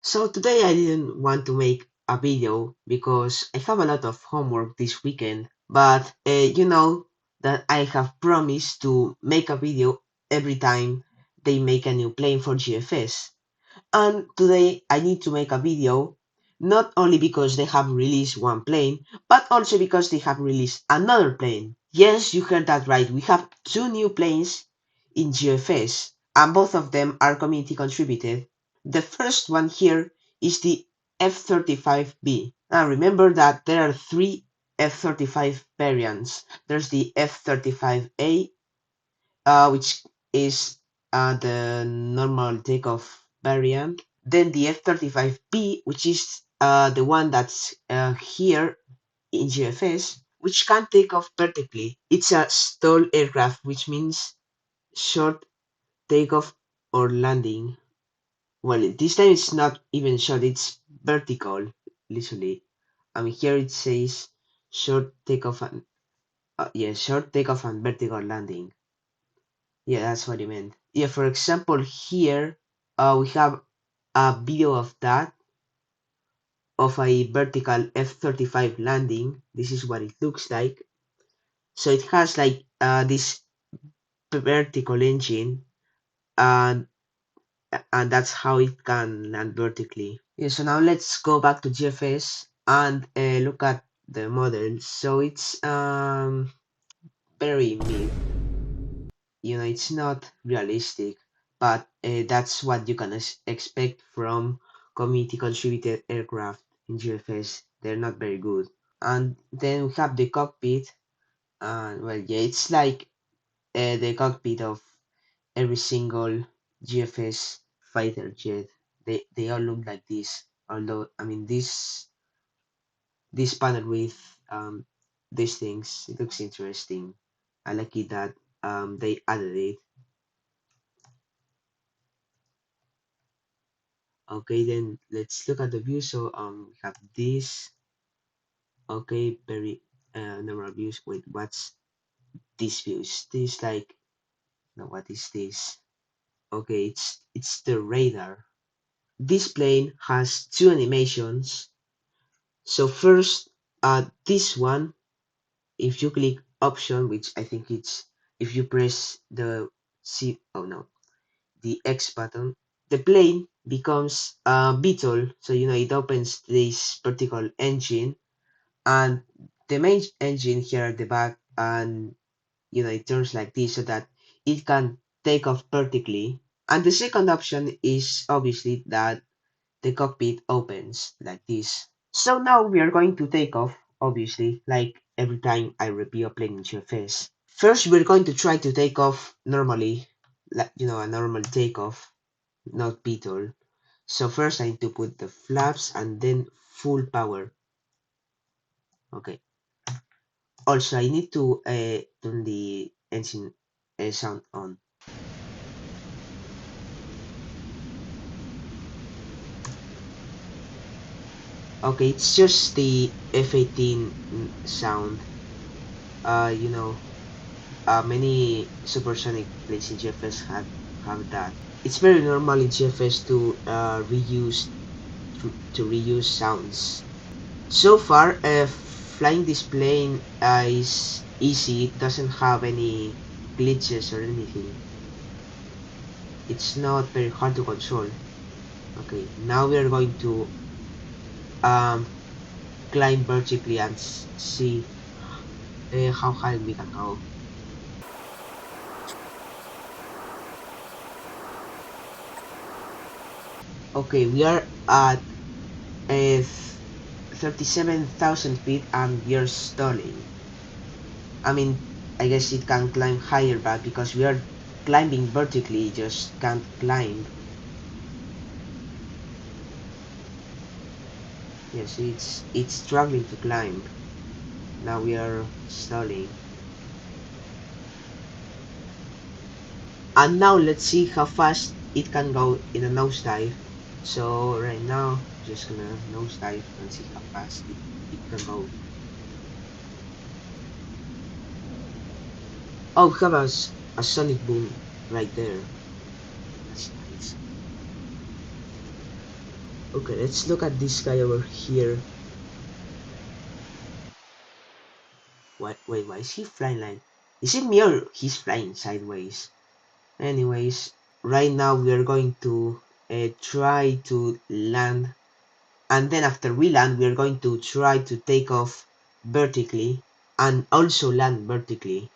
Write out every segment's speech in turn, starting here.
So today I didn't want to make a video because I have a lot of homework this weekend, but you know that I have promised to make a video every time they make a new plane for GeoFS. And today I need to make a video not only because they have released one plane, but also because they have released another plane. Yes, you heard that right. We have two new planes in GeoFS, and both of them are community contributed. The first one here is the F-35B. Now remember that there are three F-35 variants. There's the F-35A, which is the normal takeoff variant. Then the F-35B, which is the one that's here in GFS, which can take off vertically. It's a stall aircraft, which means short takeoff or landing. Well, this time it's not even short, it's vertical, literally. I mean, here it says short takeoff and short takeoff and vertical landing. Yeah, that's what it meant. Yeah, for example, here we have a video of that, of a vertical F-35 landing. This is what it looks like. So it has like this vertical engine, and that's how it can land vertically. Yeah, so now let's go back to GFS and look at the model. So it's very mid. It's not realistic, but that's what you can expect from community contributed aircraft in GFS. They're not very good. And then we have the cockpit, and well, yeah, it's like the cockpit of every single GFS fighter jet. They all look like this. Although I mean this panel with these things, it looks interesting. I like it that they added it. Okay, then let's look at the view. So we have this. Okay, very number of views. Wait, what's this view? Is this like, no, what is this? Okay, it's the radar. This plane has two animations. So first, this one, if you click option, which I think it's if you press the C, oh no, the X button, the plane becomes a beetle. So it opens this particular engine, and the main engine here at the back, and it turns like this so that it can take off vertically. And the second option is obviously that the cockpit opens like this. So now we are going to take off, obviously, like every time I review a plane in GFS. First, we're going to try to take off normally, like a normal takeoff, not beetle. So first I need to put the flaps and then full power. Okay. Also, I need to turn the engine sound on. Okay, it's just the F-18 sound. Uh, you know, many supersonic planes in GFS have that. It's very normal in GFS to reuse sounds. So far, flying this plane is easy. It doesn't have any glitches or anything. It's not very hard to control. Okay, now we are going to um, climb vertically and see how high we can go. Okay, we are at 37,000 feet and we are stalling. I mean, I guess it can climb higher, but because we are climbing vertically, it just can't climb. Yes, it's struggling to climb. Now we are stalling. And now let's see how fast it can go in a nosedive. So right now, just gonna nosedive and see how fast it can go. Oh, we have a sonic boom right there. That's nice. Okay, let's look at this guy over here. Why is he flying like? Is it me or he's flying sideways? Anyways, right now we are going to try to land, and then after we land, we are going to try to take off vertically and also land vertically.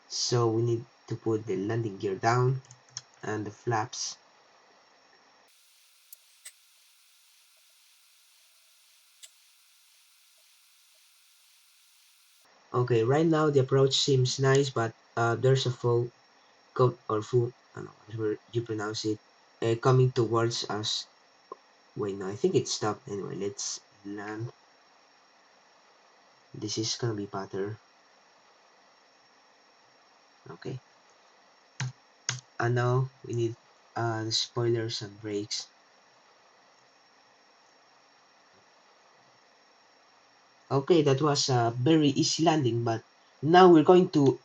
So we need to put the landing gear down and the flaps. Okay, right now the approach seems nice, but there's a foe or foe, I don't know whatever you pronounce it, coming towards us. Wait, no, I think it stopped. Anyway, let's land. This is gonna be better. Okay, and now we need the spoilers and brakes. Okay, that was a very easy landing, but now we're going to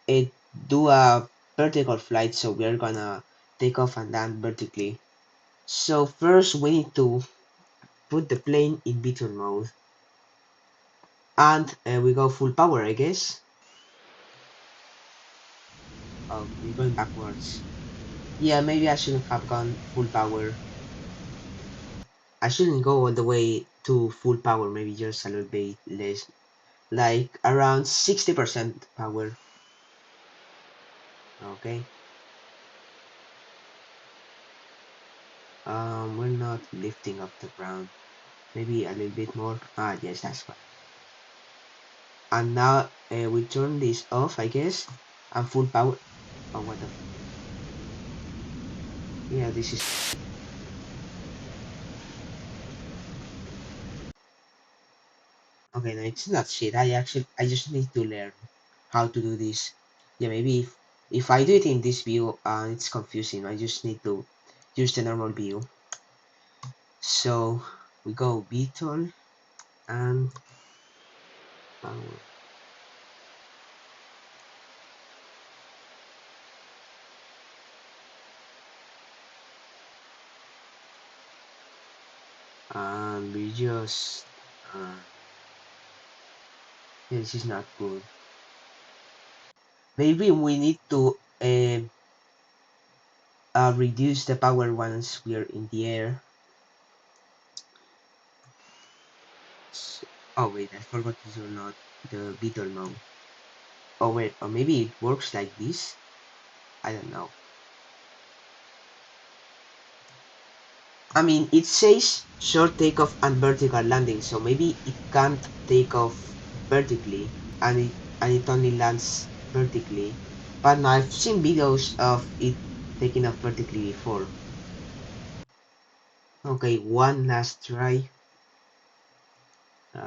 do a vertical flight, so we are gonna take off and land vertically. So first we need to put the plane in beacon mode, and we go full power, I guess. Oh, we're going backwards. Yeah, maybe I shouldn't have gone full power. I shouldn't go all the way to full power, maybe just a little bit less, like around 60% power. Okay. We're not lifting off the ground. Maybe a little bit more. Ah, yes, that's what. And now we turn this off, I guess, and full power. Oh, what the? Yeah, this is. Okay, no, it's not shit. I just need to learn how to do this. Yeah, maybe if I do it in this view, it's confusing. I just need to use the normal view. So we go Beetle and power. And we just. Uh, yeah, this is not good. Maybe we need to reduce the power once we are in the air. So, oh wait, I forgot to turn on the Beetle mode. Oh wait, or maybe it works like this? I don't know. I mean, it says short takeoff and vertical landing, so maybe it can't take off vertically, and it only lands vertically. But no, I've seen videos of it taking off vertically before. Okay, one last try. We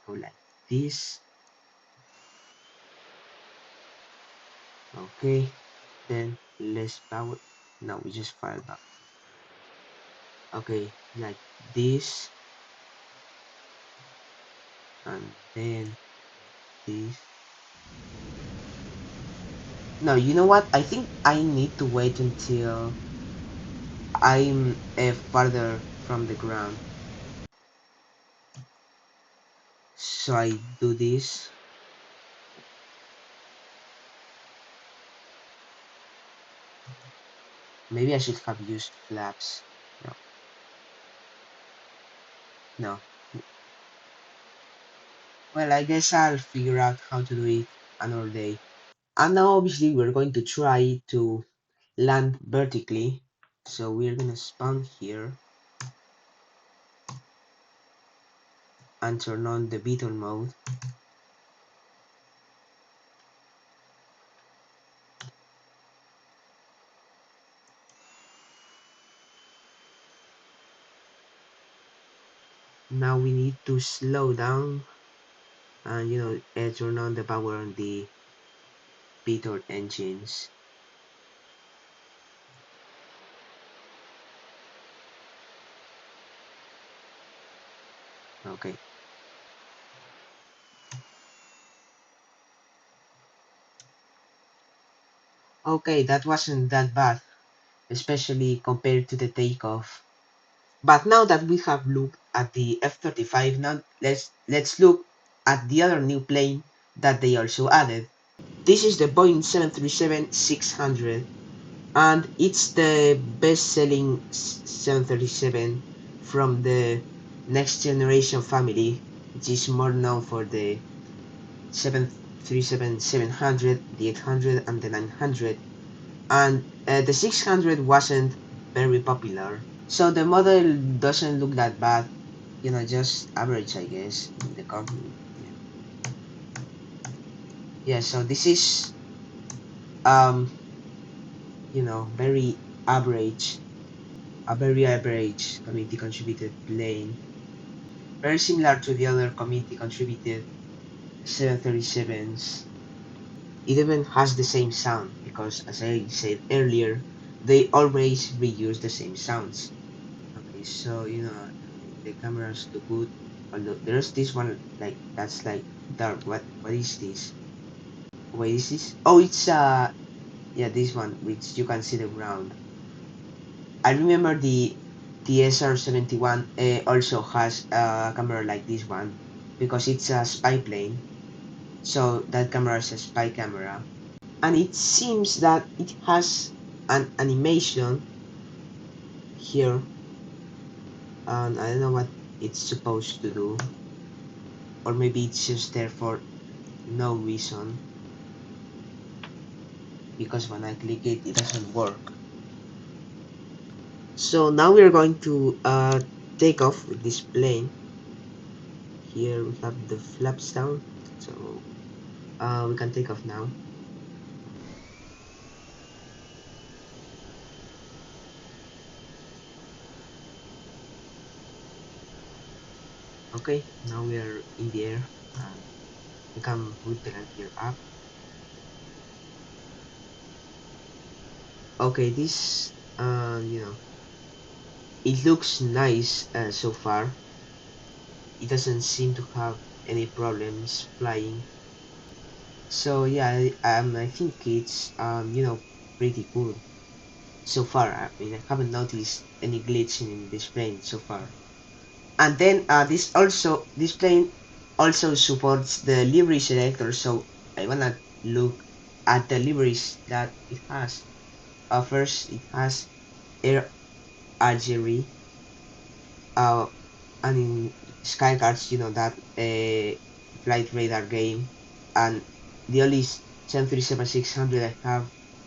go like this. Okay, then less power. No, we just file back. Okay, like this, and then this. No, you know what? I think I need to wait until I'm farther from the ground. So I do this. Maybe I should have used flaps. No, no. Well, I guess I'll figure out how to do it another day. And now obviously we're going to try to land vertically. So we're gonna spawn here and turn on the beetle mode. Now we need to slow down and turn on the power on the beetle engines. Okay. Okay, that wasn't that bad, especially compared to the takeoff. But now that we have looked at the F-35, now let's look at the other new plane that they also added. This is the Boeing 737-600, and it's the best-selling 737 from the next generation family, which is more known for the 737-700, the 800, and the 900. And the 600 wasn't very popular, so the model doesn't look that bad, just average, I guess, in the company. Yeah, so this is um very average, a very average community contributed plane, very similar to the other community contributed 737s. It even has the same sound because, as I said earlier, they always reuse the same sounds. Okay, so the cameras look good. Although there's this one like that's like dark. What is this? What is this? Oh, it's yeah, this one which you can see the ground. I remember the SR-71 also has a camera like this one because it's a spy plane. So that camera is a spy camera, and it seems that it has an animation here, and I don't know what it's supposed to do, or maybe it's just there for no reason because when I click it, it doesn't work. So now we're going to take off with this plane. Here we have the flaps down, so we can take off now. Okay, now we are in the air, and we can put the land gear up. Okay, this it looks nice so far. It doesn't seem to have any problems flying. So yeah, I think it's pretty good so far. I mean, I haven't noticed any glitch in this plane so far. And then this plane also supports the livery selector. So I wanna look at the liveries that it has. First, it has Air Algeria, uh, and in Skycards, that flight radar game, and the only 737-600 I have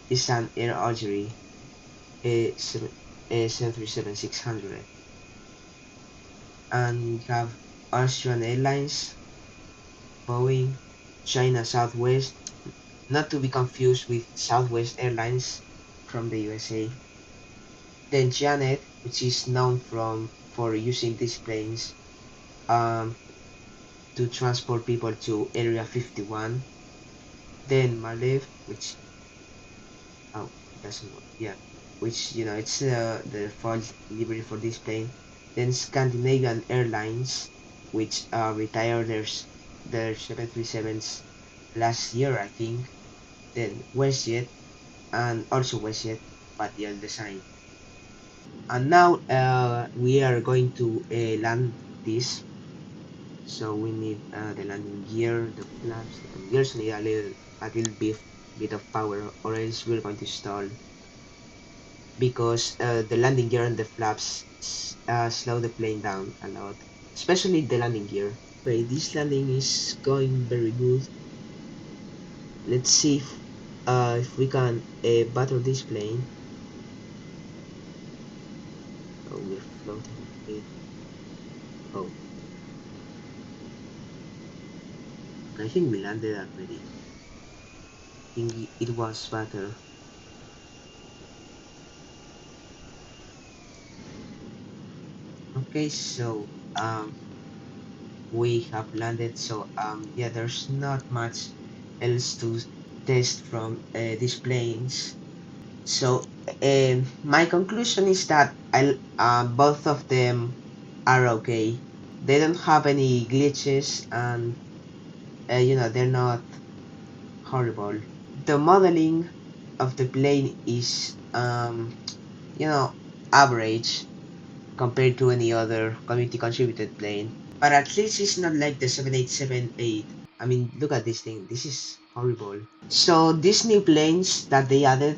is an Air Algeria 737-600, and we have Austrian Airlines, Boeing, China Southwest, not to be confused with Southwest Airlines from the USA. Then Janet, which is known for using these planes um, to transport people to Area 51. Then Malev, which it doesn't work. Yeah, which it's the default livery for this plane. Then Scandinavian Airlines, which retired their 737s last year, I think. Then WestJet, and also WestJet, but the old design. And now we are going to land this. So we need the landing gear, the flaps. The landing gears need a little bit of power, or else we're going to stall because the landing gear and the flaps slow the plane down a lot, especially the landing gear. Okay, this landing is going very good. Let's see if we can battle this plane. Oh, we're floating a bit. Oh, I think we landed already. I think it was better. Okay, so we have landed. So yeah, there's not much else to test from these planes. So my conclusion is that both of them are okay. They don't have any glitches, and they're not horrible. The modeling of the plane is you know average. compared to any other community contributed plane. But at least it's not like the 7878. I mean, look at this thing. This is horrible. So these new planes that they added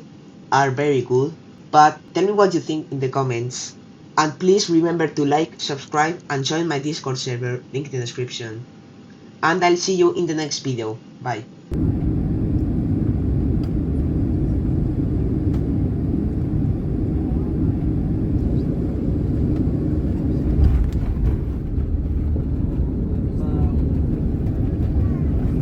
are very good. But tell me what you think in the comments. And please remember to like, subscribe, and join my Discord server, link in the description. And I'll see you in the next video. Bye.